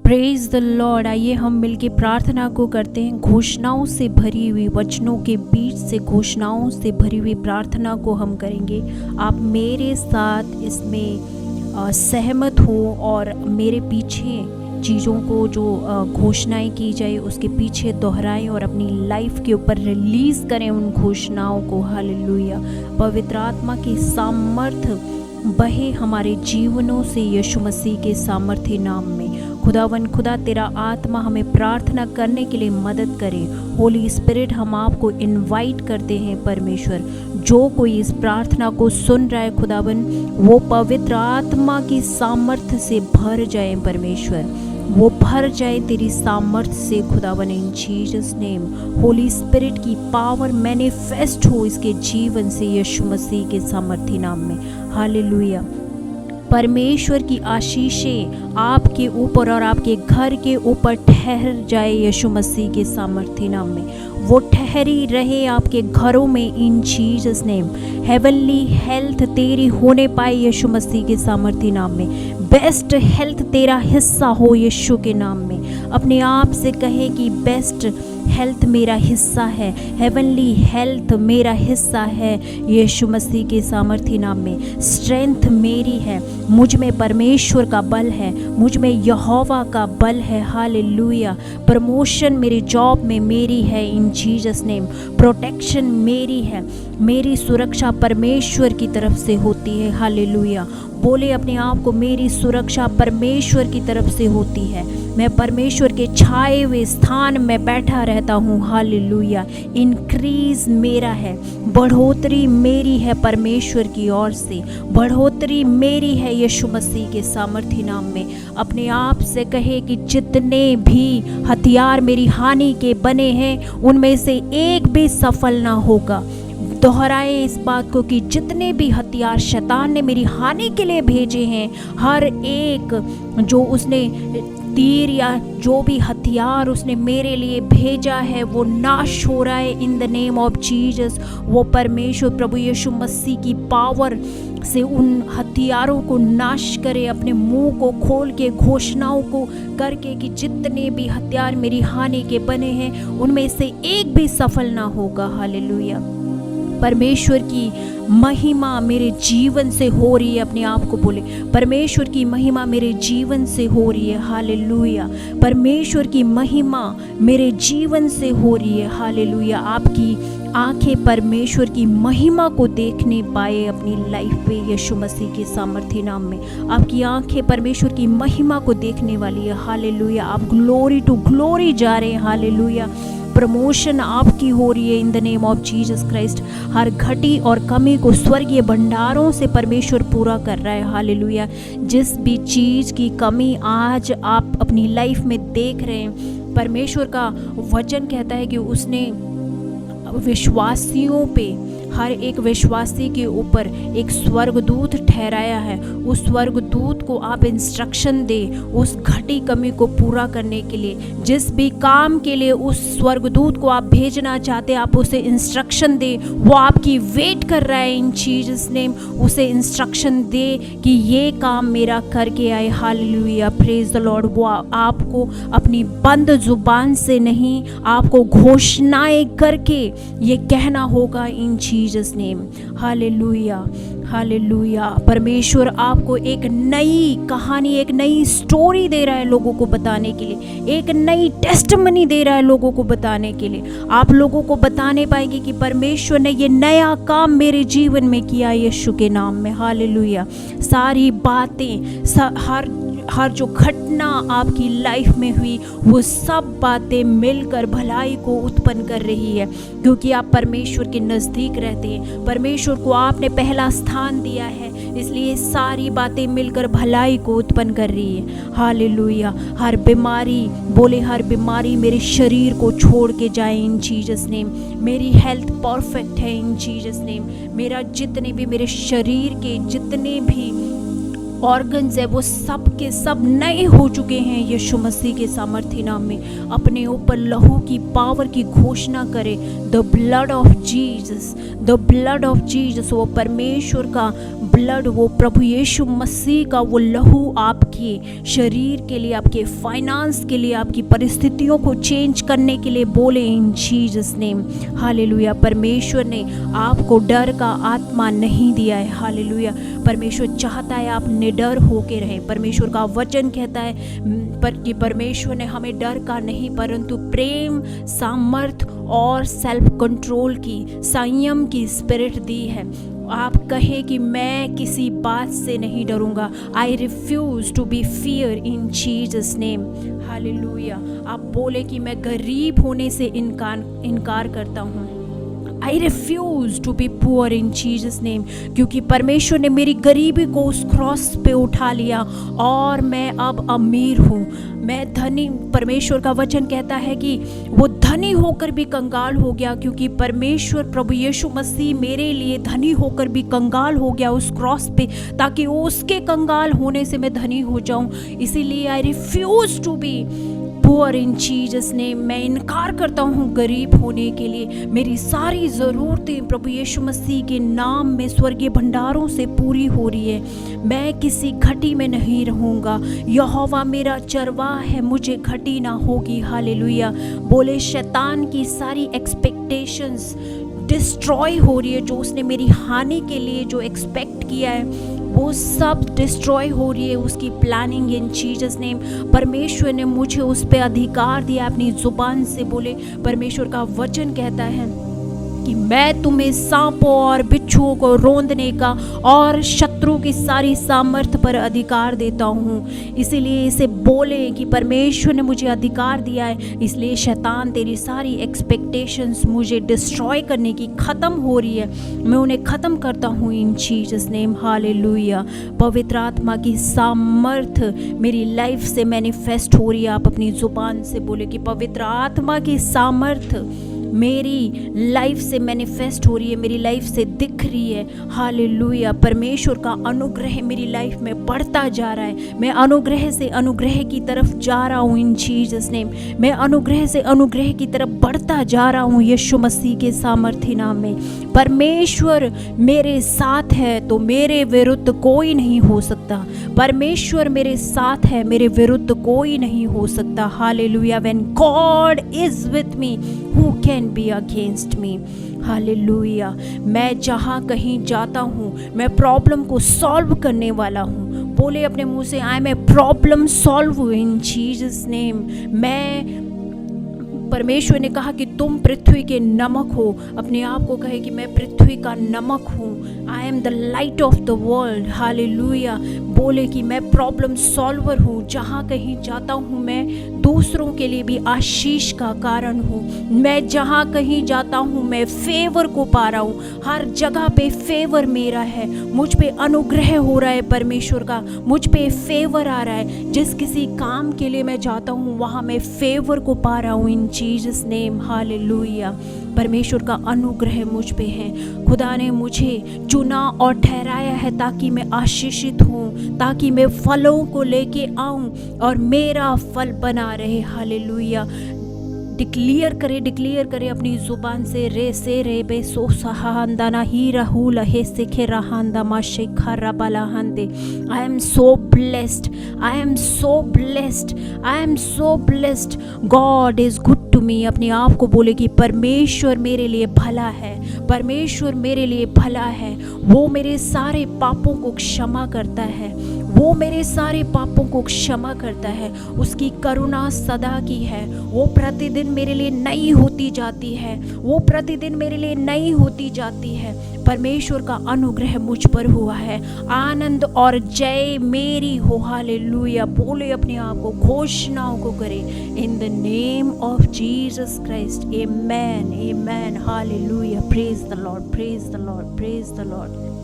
Praise the Lord. आइए हम मिलके प्रार्थना को करते हैं। घोषणाओं से भरी हुई, वचनों के बीच से घोषणाओं से भरी हुई प्रार्थना को हम करेंगे। आप मेरे साथ इसमें सहमत हो और मेरे पीछे चीज़ों को जो घोषणाएं की जाए उसके पीछे दोहराएं और अपनी लाइफ के ऊपर रिलीज़ करें उन घोषणाओं को। हालेलुया। पवित्र आत्मा की सामर्थ बहे हमारे जीवनों से यीशु मसीह के सामर्थ्य नाम में। खुदा तेरा आत्मा हमें प्रार्थना करने के लिए मदद करे। होली स्पिरिट, हम आपको इनवाइट करते हैं परमेश्वर। जो कोई इस प्रार्थना को सुन रहा है खुदावन, वो पवित्र आत्मा की सामर्थ्य से भर जाए परमेश्वर, वो भर जाए तेरी सामर्थ्य से खुदावन। इन जीसस नेम होली स्पिरिट की पावर मैनिफेस्ट हो इसके जीवन से यीशु मसीह के सामर्थ्य नाम में। हालेलुया। परमेश्वर की आशीषें आपके ऊपर और आपके घर के ऊपर ठहर जाए यीशु मसीह के सामर्थ्य नाम में। वो ठहरी रहे आपके घरों में इन जीसस नेम। हेवनली हेल्थ तेरी होने पाए यीशु मसीह के सामर्थ्य नाम में। बेस्ट हेल्थ तेरा हिस्सा हो यीशु के नाम में। अपने आप से कहे कि बेस्ट हेल्थ मेरा हिस्सा है, हेवनली हेल्थ मेरा हिस्सा है यीशु मसीह के सामर्थ्य नाम में। स्ट्रेंथ मेरी है, मुझ में परमेश्वर का बल है, मुझ में यहोवा का बल है। हालेलुया। प्रमोशन मेरे जॉब में मेरी है इन जीसस नेम। प्रोटेक्शन मेरी है, मेरी सुरक्षा परमेश्वर की तरफ से होती है। हालेलुया। बोले अपने आप को, मेरी सुरक्षा परमेश्वर की तरफ से होती है। मैं परमेश्वर के छाए हुए स्थान में बैठा रहता हूँ। हालेलुया। इंक्रीज मेरा है, बढ़ोतरी मेरी है परमेश्वर की ओर से, बढ़ोतरी मेरी है यीशु मसीह के सामर्थ्य नाम में। अपने आप से कहे कि जितने भी हथियार मेरी हानि के बने हैं उनमें से एक भी सफल ना होगा। दोहराए इस बात को कि जितने भी हथियार शैतान ने मेरी हानि के लिए भेजे हैं, हर एक जो उसने तीर या जो भी हथियार उसने मेरे लिए भेजा है वो नाश हो रहा है in the name of Jesus. वो परमेश्वर प्रभु यीशु मसीह की पावर से उन हथियारों को नाश करे। अपने मुंह को खोल के घोषणाओं को करके कि जितने भी हथियार मेरी हानि के बने हैं उनमें से एक भी सफल ना होगा। हालेलुया। परमेश्वर की महिमा मेरे जीवन से हो रही है। अपने आप को बोले, परमेश्वर की महिमा मेरे जीवन से हो रही है। हालेलुया। परमेश्वर की महिमा मेरे जीवन से हो रही है। हालेलुया। आपकी आंखें परमेश्वर की महिमा को देखने पाए अपनी लाइफ पे यीशु मसीह के सामर्थ्य नाम में। आपकी आंखें परमेश्वर की महिमा को देखने वाली है। हालेलुया। आप ग्लोरी टू ग्लोरी जा रहे हैं। हालेलुया। प्रमोशन आपकी हो रही है in the name of Jesus Christ. हर घटी और कमी को स्वर्गीय भंडारों से परमेश्वर पूरा कर रहा है। हालेलुया। जिस भी चीज़ की कमी आज आप अपनी लाइफ में देख रहे हैं, परमेश्वर का वचन कहता है कि उसने विश्वासियों पे, हर एक विश्वासी के ऊपर एक स्वर्गदूत ठहराया है। उस स्वर्गदूत को आप इंस्ट्रक्शन दे उस घटी कमी को पूरा करने के लिए। जिस भी काम के लिए उस स्वर्गदूत को आप भेजना चाहते हैं, आप उसे इंस्ट्रक्शन दे। वो आपकी वेट कर रहा है इन जीसस नेम। उसे इंस्ट्रक्शन दे कि ये काम मेरा करके आए। हालेलुया। Praise the Lord. वो आपको अपनी बंद जुबान से नहीं, आपको घोषणाएं करके ये कहना होगा इन जीसस नेम। हालेलुया। हालेलुया। परमेश्वर आपको एक नई कहानी, एक नई स्टोरी दे रहा है लोगों को बताने के लिए, एक नई टेस्टिमनी दे रहा है लोगों को बताने के लिए। आप लोगों को बताने पाएंगे कि परमेश्वर ने ये नया काम मेरे जीवन में किया यीशु के नाम में। हालेलुया। सारी बातें, हर जो घटना आपकी लाइफ में हुई वो सब बातें मिलकर भलाई को उत्पन्न कर रही है, क्योंकि आप परमेश्वर के नज़दीक रहते हैं। परमेश्वर को आपने पहला स्थान दिया है, इसलिए सारी बातें मिलकर भलाई को उत्पन्न कर रही है। हालेलुया। हर बीमारी, बोले हर बीमारी मेरे शरीर को छोड़ के जाए इन जीसस नेम। मेरी हेल्थ परफेक्ट है इन जीसस नेम। मेरा जितने भी मेरे शरीर के जितने भी ऑर्गन्स है वो सब के सब नए हो चुके हैं यीशु मसीह के सामर्थ्य नाम में। अपने ऊपर लहू की पावर की घोषणा करें, the blood of Jesus, the blood of Jesus. वो परमेश्वर का ब्लड, वो प्रभु यीशु मसीह का वो लहू आपके शरीर के लिए, आपके फाइनेंस के लिए, आपकी परिस्थितियों को चेंज करने के लिए बोले इन जीसस नेम। हालेलुया। परमेश्वर ने आपको डर का आत्मा नहीं दिया है। हालेलुया। परमेश्वर चाहता है आप निडर होके रहें। परमेश्वर का वचन कहता है कि परमेश्वर ने हमें डर का नहीं परंतु प्रेम, सामर्थ और सेल्फ कंट्रोल की, संयम की स्पिरिट दी है। आप कहें कि मैं किसी बात से नहीं डरूंगा। I refuse to be fear in Jesus name. Hallelujah. आप बोले कि मैं गरीब होने से इनकार करता हूँ। I refuse to be poor in Jesus name, क्योंकि परमेश्वर ने मेरी गरीबी को उस क्रॉस पे उठा लिया और मैं अब अमीर हूँ, मैं धनी। परमेश्वर का वचन कहता है कि वो धनी होकर भी कंगाल हो गया, क्योंकि परमेश्वर प्रभु यीशु मसीह मेरे लिए धनी होकर भी कंगाल हो गया उस क्रॉस पे, ताकि उसके कंगाल होने से मैं धनी हो जाऊं। इसीलिए I refuse to be poor in Jesus name. मैं इनकार करता हूँ गरीब होने के लिए। मेरी सारी ज़रूरतें प्रभु यीशु मसीह के नाम में स्वर्गीय भंडारों से पूरी हो रही है। मैं किसी घटी में नहीं रहूँगा। यहोवा मेरा चरवाह है, मुझे घटी ना होगी। हालेलुया। बोले शैतान की सारी एक्सपेक्टेशंस डिस्ट्रॉय हो रही है, जो उसने मेरी हानि के लिए जो एक्सपेक्ट किया है वो सब डिस्ट्रॉय हो रही है, उसकी प्लानिंग इन जीसस नेम। परमेश्वर ने मुझे उस पर अधिकार दिया अपनी जुबान से बोले। परमेश्वर का वचन कहता है कि मैं तुम्हें सांपों और बिच्छुओं को रौंदने का और शत्रु की सारी सामर्थ पर अधिकार देता हूँ। इसीलिए इसे बोले कि परमेश्वर ने मुझे अधिकार दिया है, इसलिए शैतान तेरी सारी एक्सपेक्टेशंस मुझे डिस्ट्रॉय करने की ख़त्म हो रही है, मैं उन्हें ख़त्म करता हूँ इन जीसस नेम। हालेलुया। पवित्र आत्मा की सामर्थ मेरी लाइफ से मैनिफेस्ट हो रही है। आप अपनी ज़ुबान से बोले कि पवित्र आत्मा की सामर्थ मेरी लाइफ से मैनिफेस्ट हो रही है, मेरी लाइफ से दिख रही है। हालेलुया। परमेश्वर का अनुग्रह मेरी लाइफ में बढ़ता जा रहा है। मैं अनुग्रह से अनुग्रह की तरफ जा रहा हूँ इन जीसस नेम। मैं अनुग्रह से अनुग्रह की तरफ बढ़ता जा रहा हूँ यीशु मसीह के सामर्थ्य नाम में। परमेश्वर मेरे साथ है तो मेरे विरुद्ध कोई नहीं हो सकता। परमेश्वर मेरे साथ है, मेरे विरुद्ध कोई नहीं हो सकता। Hallelujah. When God is with me who can be against me. Hallelujah. मैं जहाँ कहीं जाता हूँ मैं प्रॉब्लम को सॉल्व करने वाला हूँ। बोले अपने मुंह से, I am a problem solve in Jesus name. मैं, परमेश्वर ने कहा कि तुम पृथ्वी के नमक हो। अपने आप को कहे कि मैं पृथ्वी का नमक हूँ। I am the light of the world. Hallelujah. बोले कि मैं प्रॉब्लम सॉल्वर हूँ। जहाँ कहीं जाता हूँ मैं दूसरों के लिए भी आशीष का कारण हूँ। मैं जहाँ कहीं जाता हूँ मैं फेवर को पा रहा हूँ। हर जगह पे फेवर मेरा है, मुझ पे अनुग्रह हो रहा है परमेश्वर का, मुझ पे फेवर आ रहा है। जिस किसी काम के लिए मैं जाता हूँ वहाँ मैं फेवर को पा रहा हूँ इन जीसस नेम। हालेलुया। परमेश्वर का अनुग्रह मुझ पे है। खुदा ने मुझे चुना और ठहराया है ताकि मैं आशीषित हूँ, ताकि मैं फलों को लेके आऊँ और मेरा फल बना रहे। हालेलुया। डिक्लेयर करे अपनी जुबान से, रे से रे बे सो सहांदाना ही रहू लहे सिखे रहांदा मा शेखरा बलाहंदे। I am so blessed, I am so blessed, I am so blessed. God is good to me. अपने आप को बोले कि परमेश्वर मेरे लिए भला है, परमेश्वर मेरे लिए भला है। वो मेरे सारे पापों को क्षमा करता है, वो मेरे सारे पापों को क्षमा करता है। उसकी करुणा सदा की है, वो प्रतिदिन मेरे लिए नई होती जाती है, वो प्रतिदिन मेरे लिए नई होती जाती है। परमेश्वर का अनुग्रह मुझ पर हुआ है। आनंद और जय मेरी हो। हालेलुया। बोले अपने आप को, घोषणाओं को करे इन the name of Jesus Christ. Amen, amen. Hallelujah. Praise the Lord, praise the Lord, praise the Lord.